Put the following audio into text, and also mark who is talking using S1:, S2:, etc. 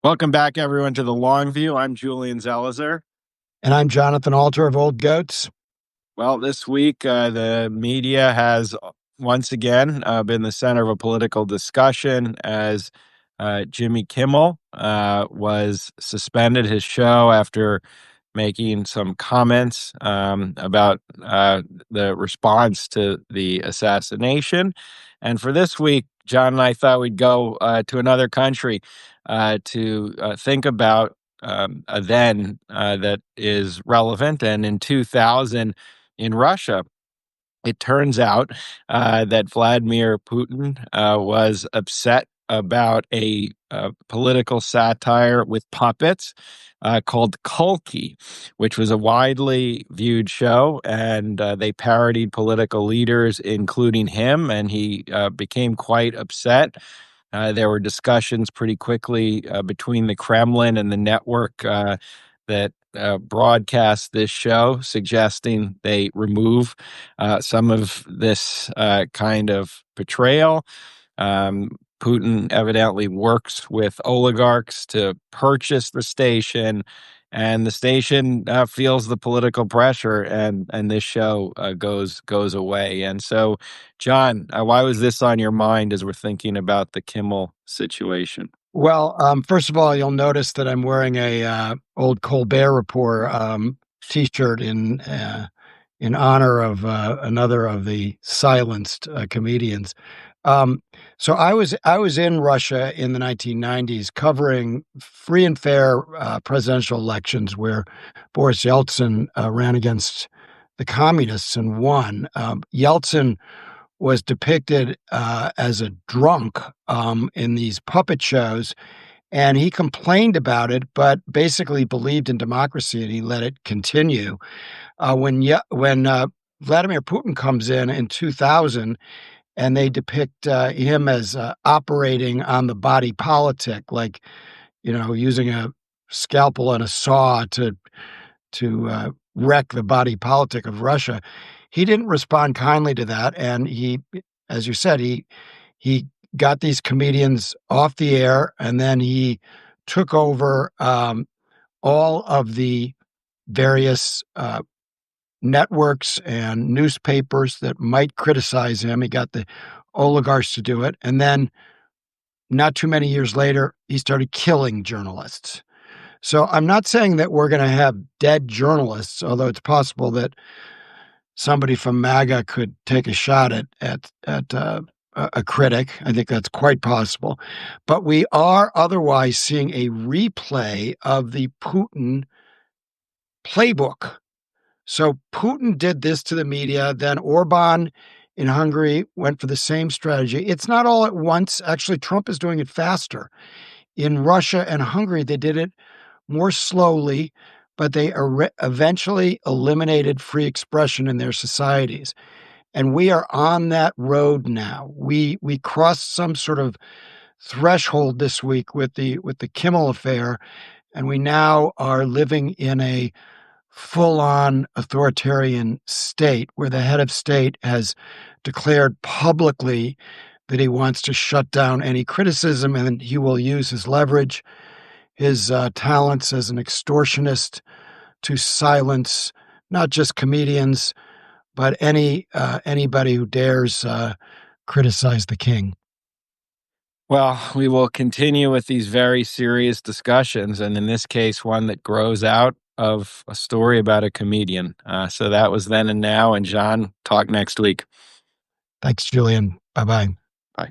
S1: Welcome back, everyone, to the Long View. I'm Julian Zelizer.
S2: And I'm Jonathan Alter of Old Goats.
S1: Well, this week, the media has once again been the center of a political discussion as Jimmy Kimmel was suspended his show after making some comments about the response to the assassination. And for this week, John and I thought we'd go to another country to think about a then that is relevant. And in 2000, in Russia, it turns out that Vladimir Putin was upset about a political satire with puppets called Kulki, which was a widely viewed show, and they parodied political leaders, including him, and he became quite upset. There were discussions pretty quickly between the Kremlin and the network that broadcast this show, suggesting they remove some of this kind of betrayal. Putin evidently works with oligarchs to purchase the station, and the station feels the political pressure, and this show goes away. And so, John, why was this on your mind as we're thinking about the Kimmel situation?
S2: Well, first of all, you'll notice that I'm wearing a old Colbert Report T-shirt in honor of another of the silenced comedians. So I was in Russia in the 1990s covering free and fair presidential elections where Boris Yeltsin ran against the communists and won. Yeltsin was depicted as a drunk in these puppet shows, and he complained about it, but basically believed in democracy, and he let it continue. When Vladimir Putin comes in 2000, and they depict him as operating on the body politic, like using a scalpel and a saw to wreck the body politic of Russia. He didn't respond kindly to that, and he, as you said, he got these comedians off the air, and then he took over all of the various networks and newspapers that might criticize him. He got the oligarchs to do it, and then not too many years later, he started killing journalists. So I'm not saying that we're going to have dead journalists, although it's possible that somebody from MAGA could take a shot at a critic. I think that's quite possible. But we are otherwise seeing a replay of the Putin playbook. So Putin did this to the media. Then Orban in Hungary went for the same strategy. It's not all at once. Actually, Trump is doing it faster. In Russia and Hungary, they did it more slowly, but they eventually eliminated free expression in their societies. And we are on that road now. We crossed some sort of threshold this week with the Kimmel affair, and we now are living in a full-on authoritarian state where the head of state has declared publicly that he wants to shut down any criticism, and he will use his leverage, his talents as an extortionist to silence not just comedians, but anybody who dares criticize the king.
S1: Well, we will continue with these very serious discussions, and in this case, one that grows out of a story about a comedian. So that was then and now. And John, talk next week.
S2: Thanks, Julian. Bye-bye.
S1: Bye.